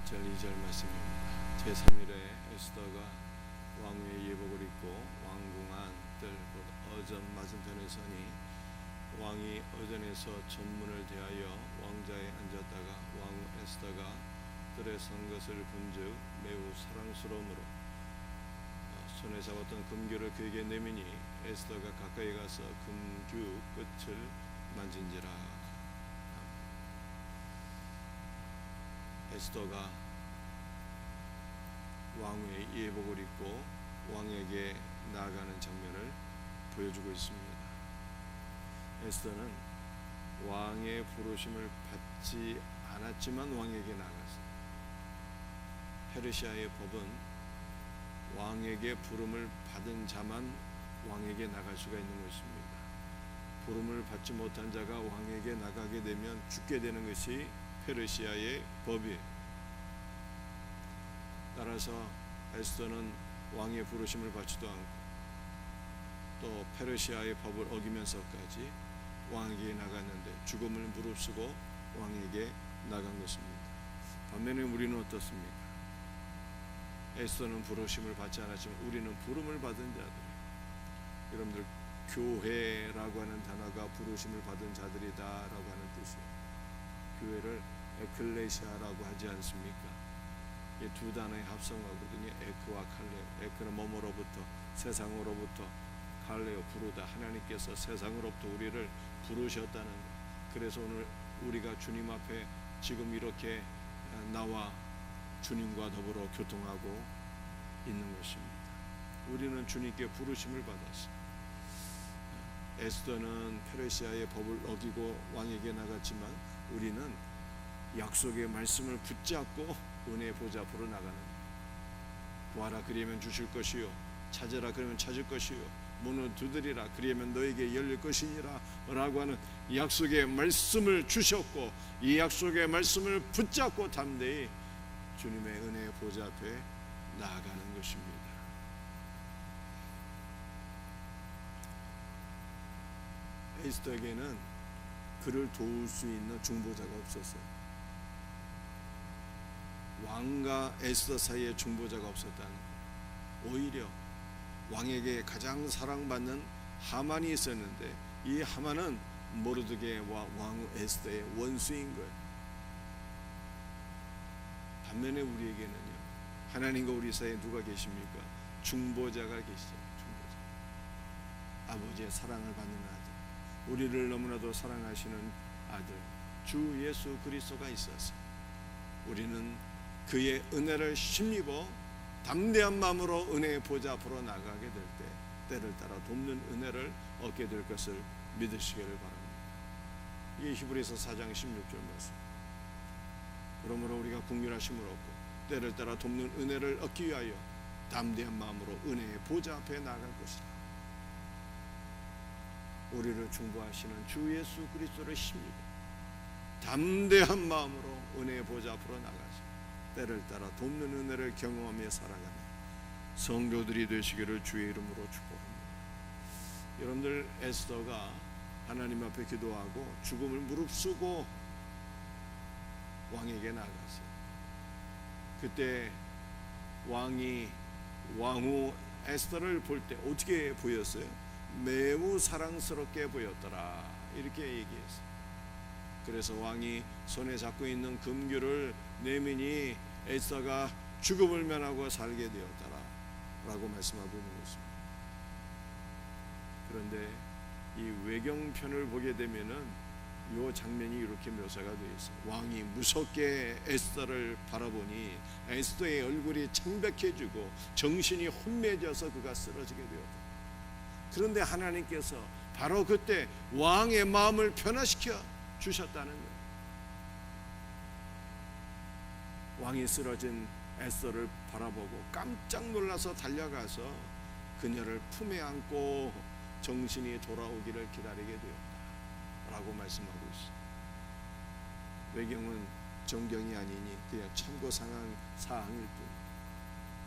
1절 2절 말씀입니다. 제3일에 에스더가 왕후의 예복을 입고 왕궁안 뜰 어전 맞은편에 서니 왕이 어전에서 전문을 대하여 왕자에 앉았다가 왕후 에스더가 뜰에 선 것을 본즉 매우 사랑스러움으로 손에 잡았던 금규를 그에게 내미니 에스더가 가까이 가서 금규 끝을 만진지라. 에스더가 왕후의 예복을 입고 왕에게 나아가는 장면을 보여주고 있습니다. 에스더는 왕의 부르심을 받지 않았지만 왕에게 나아갔습니다. 페르시아의 법은 왕에게 부름을 받은 자만 왕에게 나갈 수가 있는 것입니다. 부름을 받지 못한 자가 왕에게 나가게 되면 죽게 되는 것이 페르시아의 법이에요. 따라서 에스더는 왕의 부르심을 받지도 않고 또 페르시아의 법을 어기면서까지 왕에게 나갔는데 죽음을 무릅쓰고 왕에게 나간 것입니다. 반면에 우리는 어떻습니까? 에스더는 부르심을 받지 않았지만 우리는 부름을 받은 자들이에요. 여러분들 교회라고 하는 단어가 부르심을 받은 자들이다라고 하는 뜻이에요. 교회를 에클레시아라고 하지 않습니까? 이 두 단어의 합성어거든요. 에크와 칼레오. 에크는 몸으로부터 세상으로부터, 칼레오 부르다. 하나님께서 세상으로부터 우리를 부르셨다는 것. 그래서 오늘 우리가 주님 앞에 지금 이렇게 나와 주님과 더불어 교통하고 있는 것입니다. 우리는 주님께 부르심을 받았습니다. 에스더는 페르시아의 법을 어기고 왕에게 나갔지만 우리는 약속의 말씀을 붙잡고 은혜의 보좌 앞으로 나가는 거예요. 구하라 그리하면 주실 것이요 찾으라 그러면 찾을 것이요 문을 두드리라 그리하면 너에게 열릴 것이니라 라고 하는 약속의 말씀을 주셨고 이 약속의 말씀을 붙잡고 담대히 주님의 은혜의 보좌 앞에 나아가는 것입니다. 에스더에게는 그를 도울 수 있는 중보자가 없었어요. 왕과 에스더 사이에 중보자가 없었다는 거예요. 오히려 왕에게 가장 사랑받는 하만이 있었는데 이 하만은 모르드게와 왕후 에스더의 원수인 거예요. 반면에 우리에게는요, 하나님과 우리 사이에 누가 계십니까? 중보자가 계시잖아요. 중보자. 아버지의 사랑을 받는 아들, 우리를 너무나도 사랑하시는 아들 주 예수 그리스도가 있어서 우리는 그의 은혜를 힘입어 담대한 마음으로 은혜의 보좌 앞으로 나가게 될 때 때를 따라 돕는 은혜를 얻게 될 것을 믿으시기를 바랍니다. 이게 히브리서 4장 16절 말씀. 그러므로 우리가 긍휼하심을 얻고 때를 따라 돕는 은혜를 얻기 위하여 담대한 마음으로 은혜의 보좌 앞에 나아갈 것이라. 우리를 중보하시는 주 예수 그리스도를 힘입어 담대한 마음으로 은혜의 보좌 앞으로 나가서 때를 따라 돕는 은혜를 경험하며 살아가는 성도들이 되시기를 주의 이름으로 축복합니다. 여러분들 에스더가 하나님 앞에 기도하고 죽음을 무릅쓰고 왕에게 나갔어요. 그때 왕이 왕후 에스더를 볼 때 어떻게 보였어요? 매우 사랑스럽게 보였더라 이렇게 얘기했어요. 그래서 왕이 손에 잡고 있는 금규를 내미니 에스더가 죽음을 면하고 살게 되었더라 라고 말씀하고 있는 것입니다. 그런데 이 외경편을 보게 되면은 이 장면이 이렇게 묘사가 되어 있어요. 왕이 무섭게 에스더를 바라보니 에스더의 얼굴이 창백해지고 정신이 혼미해져서 그가 쓰러지게 되었다. 그런데 하나님께서 바로 그때 왕의 마음을 변화시켜 주셨다는 거예요. 왕이 쓰러진 에스더를 바라보고 깜짝 놀라서 달려가서 그녀를 품에 안고 정신이 돌아오기를 기다리게 되었다 라고 말씀하고 있습니다. 외경은 정경이 아니니 그냥 참고 사항일 뿐.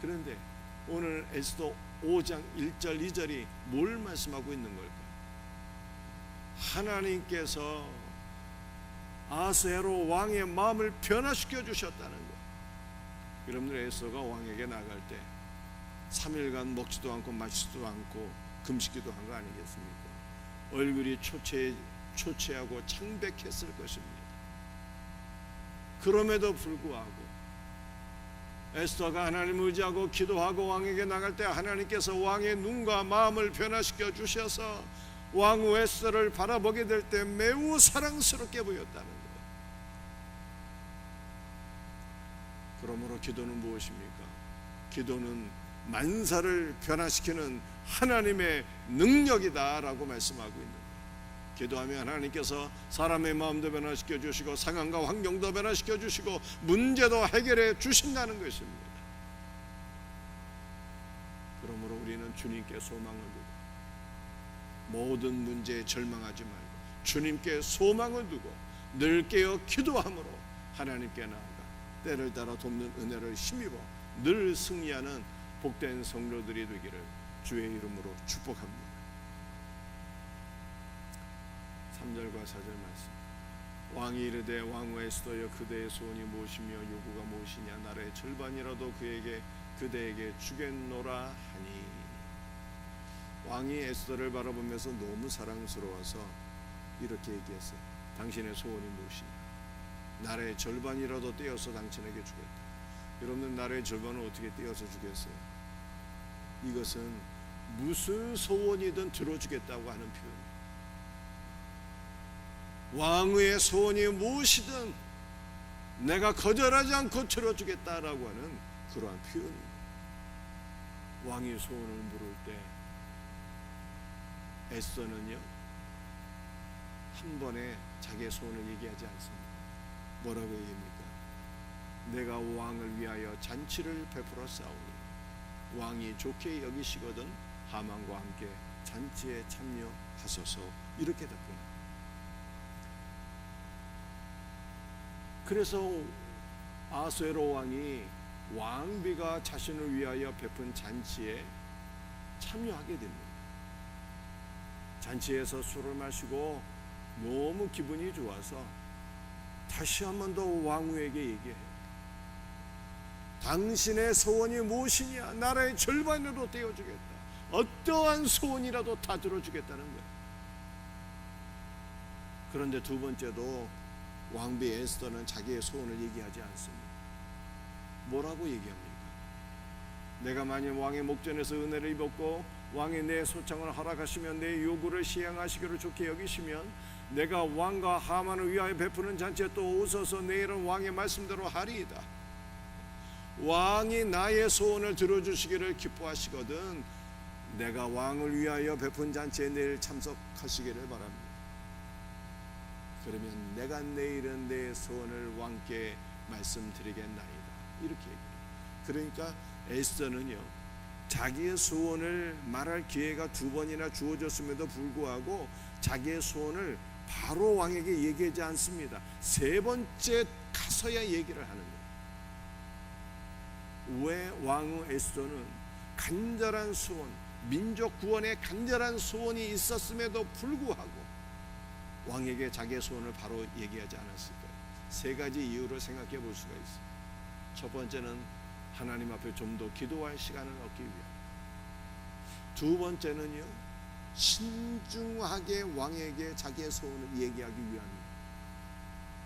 그런데 오늘 에스더 5장 1절 2절이 뭘 말씀하고 있는 걸까요? 하나님께서 아하스웨로 왕의 마음을 변화시켜 주셨다는 것. 여러분들 에스더가 왕에게 나갈 때 3일간 먹지도 않고 마시지도 않고 금식기도 한 거 아니겠습니까? 얼굴이 초췌하고 창백했을 것입니다. 그럼에도 불구하고 에스더가 하나님을 의지하고 기도하고 왕에게 나갈 때 하나님께서 왕의 눈과 마음을 변화시켜 주셔서 왕후 에스더를 바라보게 될 때 매우 사랑스럽게 보였다는 거예요. 그러므로 기도는 무엇입니까? 기도는 만사를 변화시키는 하나님의 능력이다라고 말씀하고 있는 거예요. 기도하면 하나님께서 사람의 마음도 변화시켜 주시고 상황과 환경도 변화시켜 주시고 문제도 해결해 주신다는 것입니다. 그러므로 우리는 주님께 소망을 두고 모든 문제에 절망하지 말고 주님께 소망을 두고 늘 깨어 기도함으로 하나님께 나아가 때를 따라 돕는 은혜를 힘입어 늘 승리하는 복된 성도들이 되기를 주의 이름으로 축복합니다. 3절과 4절 말씀. 왕이 이르되 왕후 에스더여 그대의 소원이 무엇이며 요구가 무엇이냐 나라의 절반이라도 그대에게 주겠노라 하니. 왕이 에스더를 바라보면서 너무 사랑스러워서 이렇게 얘기했어요. 당신의 소원이 무엇이냐? 나라의 절반이라도 떼어서 당신에게 주겠다. 여러분들 나라의 절반을 어떻게 떼어서 주겠어요? 이것은 무슨 소원이든 들어주겠다고 하는 표현입니다. 왕의 소원이 무엇이든 내가 거절하지 않고 들어주겠다라고 하는 그러한 표현입니다. 왕이 소원을 물을 때 에스더는요 한 번에 자기의 소원을 얘기하지 않습니다. 뭐라고 얘기합니까? 내가 왕을 위하여 잔치를 베풀어 싸우니 왕이 좋게 여기시거든 하만과 함께 잔치에 참여하소서. 이렇게 답합니다. 그래서 아수에로 왕이 왕비가 자신을 위하여 베푼 잔치에 참여하게 됩니다. 잔치에서 술을 마시고 너무 기분이 좋아서 다시 한 번 더 왕후에게 얘기해요. 당신의 소원이 무엇이냐? 나라의 절반으로 떼어주겠다. 어떠한 소원이라도 다 들어주겠다는 거예요. 그런데 두 번째도 왕비 에스더는 자기의 소원을 얘기하지 않습니다. 뭐라고 얘기합니까? 내가 만일 왕의 목전에서 은혜를 입었고 왕이 내 소창을 허락하시면 내 요구를 시행하시기를 좋게 여기시면 내가 왕과 하만을 위하여 베푸는 잔치에 또 오셔서 내일은 왕의 말씀대로 하리이다. 왕이 나의 소원을 들어주시기를 기뻐하시거든 내가 왕을 위하여 베푼 잔치에 내일 참석하시기를 바랍니다. 그러면 내가 내일은 내 소원을 왕께 말씀드리겠나이다. 이렇게 얘기해요. 그러니까 에스더는요 자기의 소원을 말할 기회가 두 번이나 주어졌음에도 불구하고 자기의 소원을 바로 왕에게 얘기하지 않습니다. 세 번째 가서야 얘기를 하는 거예요. 왜 왕후 에스더는 간절한 소원, 민족 구원의 간절한 소원이 있었음에도 불구하고 왕에게 자기의 소원을 바로 얘기하지 않았을까요? 세 가지 이유를 생각해 볼 수가 있습니다. 첫 번째는 하나님 앞에 좀 더 기도할 시간을 얻기 위함. 두 번째는요 신중하게 왕에게 자기의 소원을 얘기하기 위함입니다.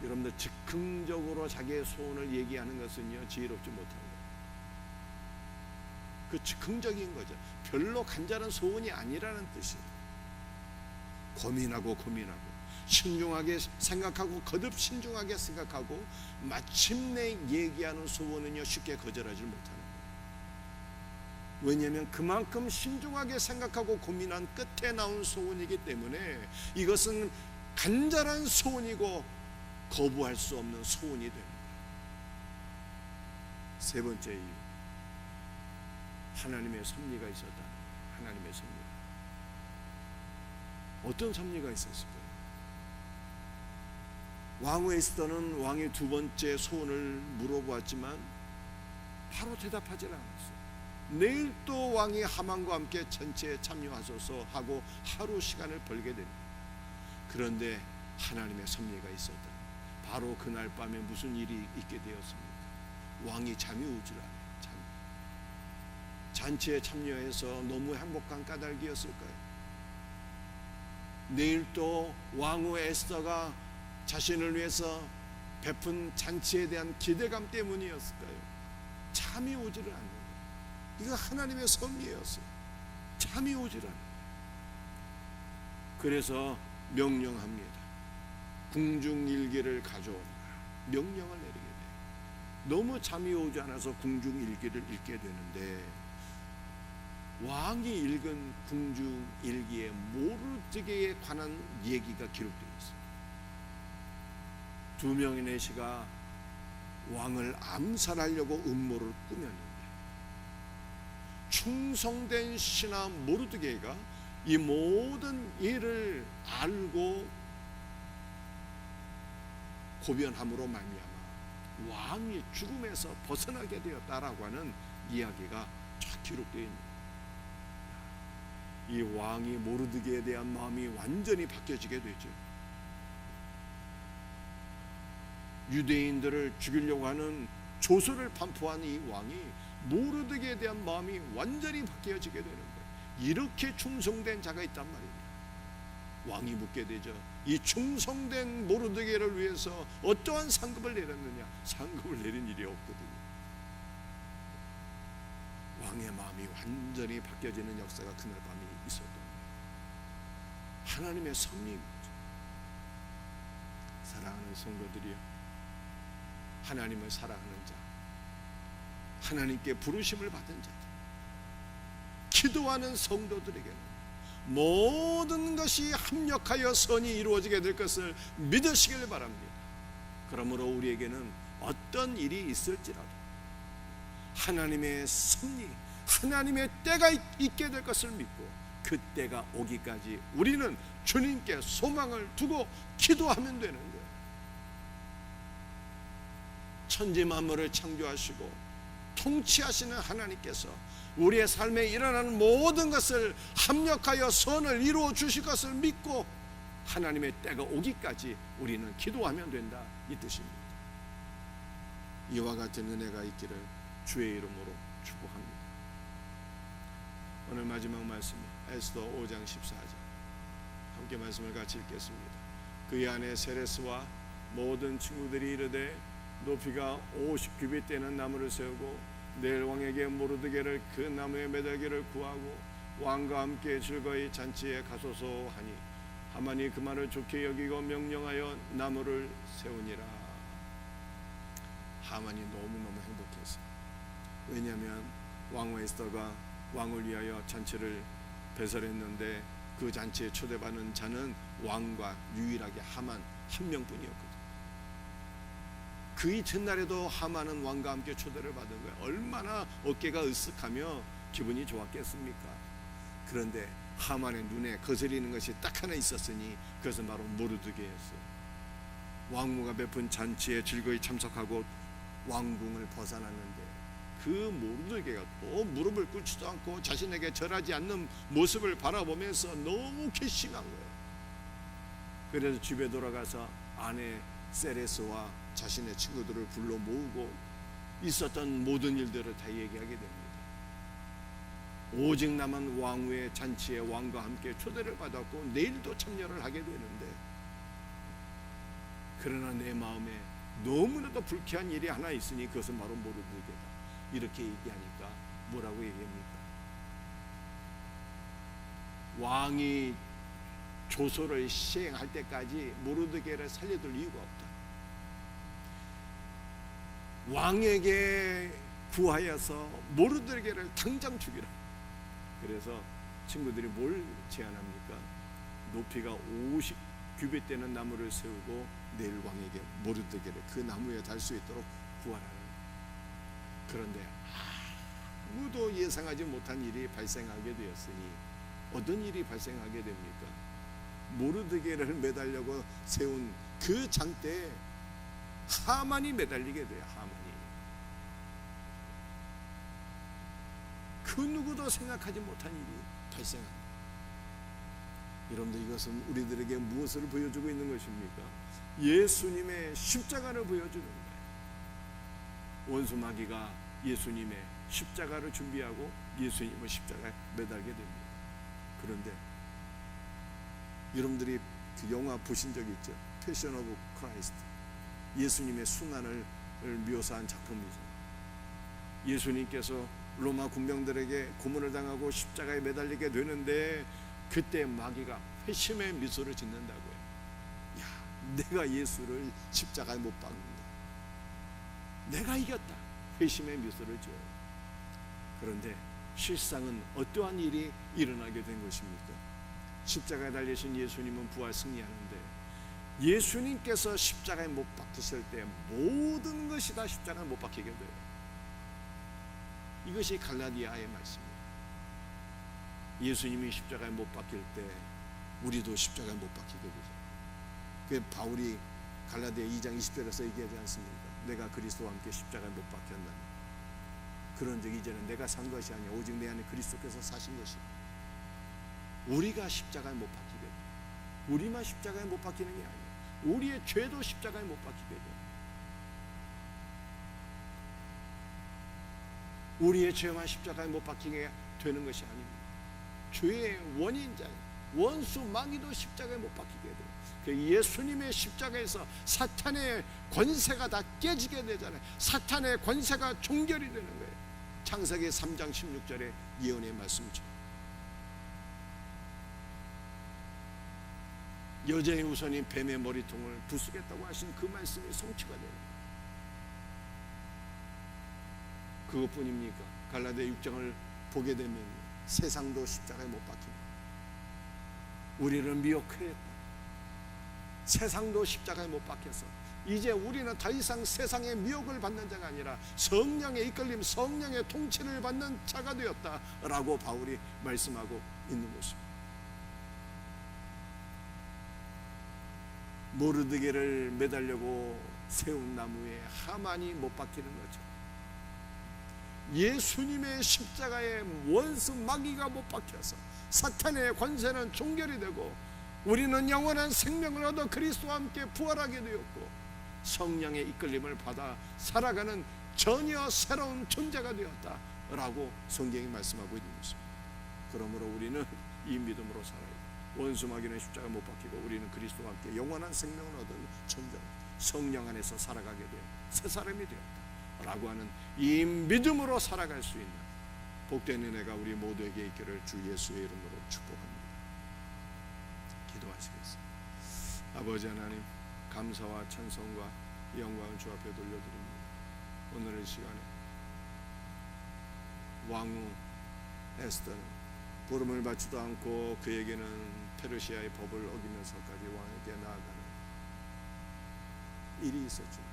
여러분들 즉흥적으로 자기의 소원을 얘기하는 것은요 지혜롭지 못한 거예요. 그 즉흥적인 거죠. 별로 간절한 소원이 아니라는 뜻이에요. 고민하고 신중하게 생각하고 거듭 신중하게 생각하고 마침내 얘기하는 소원은요 쉽게 거절하지 못하는 거예요. 왜냐하면 그만큼 신중하게 생각하고 고민한 끝에 나온 소원이기 때문에 이것은 간절한 소원이고 거부할 수 없는 소원이 됩니다. 세 번째 이유, 하나님의 섭리가 있었다. 하나님의 섭리. 어떤 섭리가 있었을까요? 왕후 에스더는 왕의 두 번째 소원을 물어보았지만 바로 대답하지 않았어요. 내일 또 왕이 하만과 함께 잔치에 참여하소서 하고 하루 시간을 벌게 됩니다. 그런데 하나님의 섭리가 있었다. 바로 그날 밤에 무슨 일이 있게 되었습니까? 왕이 잠이 오질 않아요. 잔치에 참여해서 너무 행복한 까닭이었을까요? 내일 또 왕후 에스더가 자신을 위해서 베푼 잔치에 대한 기대감 때문이었을까요? 잠이 오지를 않는 거예요. 이거 하나님의 섭리였어요. 잠이 오지를 않는 거예요. 그래서 명령합니다. 궁중일기를 가져오라. 명령을 내리게 돼요. 너무 잠이 오지 않아서 궁중일기를 읽게 되는데, 왕이 읽은 궁중일기에 모르드게에 관한 얘기가 기록되어 있어요. 두 명의 내시가 왕을 암살하려고 음모를 꾸몄는데, 충성된 신하 모르드게가 이 모든 일을 알고 고변함으로 말미암아 왕이 죽음에서 벗어나게 되었다라고 하는 이야기가 쫙 기록되어 있는, 이 왕이 모르드게에 대한 마음이 완전히 바뀌어지게 되죠. 유대인들을 죽이려고 하는 조서를 반포한 이 왕이 모르드게에 대한 마음이 완전히 바뀌어지게 되는 거예요. 이렇게 충성된 자가 있단 말입니다. 왕이 묻게 되죠. 이 충성된 모르드게를 위해서 어떠한 상급을 내렸느냐? 상급을 내린 일이 없거든요. 왕의 마음이 완전히 바뀌어지는 역사가 그날 밤에 있었던 거예요. 하나님의 섭리입니다. 사랑하는 성도들이여, 하나님을 사랑하는 자, 하나님께 부르심을 받은 자들, 기도하는 성도들에게는 모든 것이 합력하여 선이 이루어지게 될 것을 믿으시길 바랍니다. 그러므로 우리에게는 어떤 일이 있을지라도 하나님의 섭리, 하나님의 때가 있게 될 것을 믿고 그 때가 오기까지 우리는 주님께 소망을 두고 기도하면 되는 거예요. 천지 만물을 창조하시고 통치하시는 하나님께서 우리의 삶에 일어나는 모든 것을 합력하여 선을 이루어 주실 것을 믿고 하나님의 때가 오기까지 우리는 기도하면 된다, 이 뜻입니다. 이와 같은 은혜가 있기를 주의 이름으로 축복합니다. 오늘 마지막 말씀 에스더 5장 14절 함께 말씀을 같이 읽겠습니다. 그의 아내 세레스와 모든 친구들이 이르되 높이가 50규빗 되는 나무를 세우고 내일 왕에게 모르드게를 그 나무에 매달기를 구하고 왕과 함께 즐거이 잔치에 가소서 하니 하만이 그 말을 좋게 여기고 명령하여 나무를 세우니라. 하만이 너무너무 행복했어요. 왜냐하면 왕후 에스더가 왕을 위하여 잔치를 배설했는데 그 잔치에 초대받는 자는 왕과 유일하게 하만 한 명뿐이었거든요. 그 이튿날에도 하만은 왕과 함께 초대를 받은 거예요. 얼마나 어깨가 으쓱하며 기분이 좋았겠습니까? 그런데 하만의 눈에 거스리는 것이 딱 하나 있었으니 그것은 바로 모르드게였어요. 왕후가 베푼 잔치에 즐거이 참석하고 왕궁을 벗어났는데 그 모르드게가 또 무릎을 꿇지도 않고 자신에게 절하지 않는 모습을 바라보면서 너무 괘씸한 거예요. 그래서 집에 돌아가서 아내 세레스와 자신의 친구들을 불러 모으고 있었던 모든 일들을 다 얘기하게 됩니다. 오직 남은 왕후의 잔치에 왕과 함께 초대를 받았고 내일도 참여를 하게 되는데, 그러나 내 마음에 너무나도 불쾌한 일이 하나 있으니 그것은 바로 모르드게다. 이렇게 얘기하니까 뭐라고 얘기합니까? 왕이 조서를 시행할 때까지 모르드게를 살려둘 이유가 없다. 왕에게 구하여서 모르드게를 당장 죽이라. 그래서 친구들이 뭘 제안합니까? 높이가 50규빗 되는 나무를 세우고 내일 왕에게 모르드게를 그 나무에 달 수 있도록 구하라는. 그런데 아무도 예상하지 못한 일이 발생하게 되었으니 어떤 일이 발생하게 됩니까? 모르드게를 매달려고 세운 그 장대에 하만이 매달리게 돼요. 하만이. 그 누구도 생각하지 못한 일이 발생합니다. 여러분들, 이것은 우리들에게 무엇을 보여주고 있는 것입니까? 예수님의 십자가를 보여주는 거예요. 원수 마귀가 예수님의 십자가를 준비하고 예수님을 십자가에 매달게 됩니다. 그런데 여러분들이 그 영화 보신 적 있죠? 패션 오브 크라이스트. 예수님의 순환을 묘사한 작품이죠. 예수님께서 로마 군병들에게 고문을 당하고 십자가에 매달리게 되는데 그때 마귀가 회심의 미소를 짓는다고요. 야, 내가 예수를 십자가에 못 박는다. 내가 이겼다. 회심의 미소를 지어요. 그런데 실상은 어떠한 일이 일어나게 된 것입니까? 십자가에 달리신 예수님은 부활 승리하는데 예수님께서 십자가에 못 박히실 때 모든 것이 다 십자가에 못 박히게 돼요. 이것이 갈라디아의 말씀입니다. 예수님이 십자가에 못 박힐 때 우리도 십자가에 못 박히게 되죠. 그 바울이 갈라디아 2장 20절에서 얘기하지 않습니까? 내가 그리스도와 함께 십자가에 못 박혔나니 그런즉 이제는 내가 산 것이 아니라 오직 내 안에 그리스도께서 사신 것이다. 우리가 십자가에 못 박히게 돼요. 우리만 십자가에 못 박히는 게 아니에요. 우리의 죄도 십자가에 못 박히게 돼요. 우리의 죄만 십자가에 못 박히게 되는 것이 아닙니다. 죄의 원인자 원수 마귀도 십자가에 못 박히게 돼요. 예수님의 십자가에서 사탄의 권세가 다 깨지게 되잖아요. 사탄의 권세가 종결이 되는 거예요. 창세기 3장 16절의 예언의 말씀처럼 여자의 우선이 뱀의 머리통을 부수겠다고 하신 그 말씀이 성취가 되는 거예요. 그것뿐입니까? 갈라디아 6장을 보게 되면 세상도 십자가에 못 박힙니다. 우리를 미혹했다. 세상도 십자가에 못 박혀서 이제 우리는 더 이상 세상의 미혹을 받는 자가 아니라 성령의 이끌림, 성령의 통치를 받는 자가 되었다라고 바울이 말씀하고 있는 것입니다. 모르드게를 매달려고 세운 나무에 하만이 못 박히는 거죠. 예수님의 십자가에 원수 마귀가 못 박혀서 사탄의 권세는 종결이 되고 우리는 영원한 생명을 얻어 그리스도와 함께 부활하게 되었고 성령의 이끌림을 받아 살아가는 전혀 새로운 존재가 되었다라고 성경이 말씀하고 있는 것입니다. 그러므로 우리는 이 믿음으로 살아야 돼요. 원수 마귀는 십자가 못 박히고 우리는 그리스도와 함께 영원한 생명을 얻은 존재, 성령 안에서 살아가게 되어 새 사람이 되었다라고 하는 이 믿음으로 살아갈 수 있는 복된 은혜가 우리 모두에게 있기를 주 예수의 이름으로 축복합니다. 기도하시겠습니다. 아버지 하나님, 감사와 찬송과 영광을 주 앞에 돌려드립니다. 오늘 시간에 왕후 에스더는 부름을 받지도 않고 그에게는 페르시아의 법을 어기면서까지 왕에게 나아가는 일이 있었지만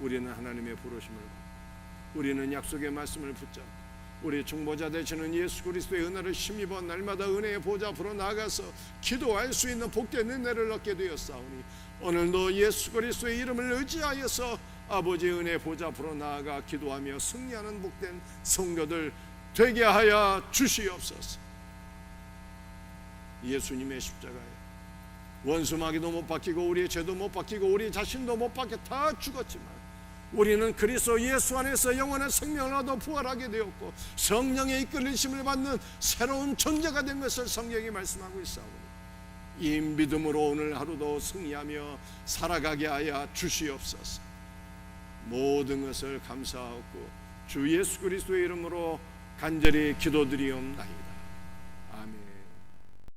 우리는 하나님의 부르심을 받고 우리는 약속의 말씀을 붙잡고 우리 중보자 되시는 예수 그리스도의 은혜를 힘입어 날마다 은혜의 보좌 앞으로 나아가서 기도할 수 있는 복된 은혜를 얻게 되었사오니 오늘도 예수 그리스도의 이름을 의지하여서 아버지의 은혜의 보좌 앞으로 나아가 기도하며 승리하는 복된 성도들 되게 하여 주시옵소서. 예수님의 십자가에 원수 마귀도 못 박히고 우리의 죄도 못 박히고 우리 자신도 못 박혀 다 죽었지만 우리는 그리스도 예수 안에서 영원한 생명을 얻어 부활하게 되었고 성령의 이끌리심을 받는 새로운 존재가 된 것을 성경이 말씀하고 있사오니 이 믿음으로 오늘 하루도 승리하며 살아가게 하여 주시옵소서. 모든 것을 감사하고 주 예수 그리스도의 이름으로 간절히 기도드리옵나이다.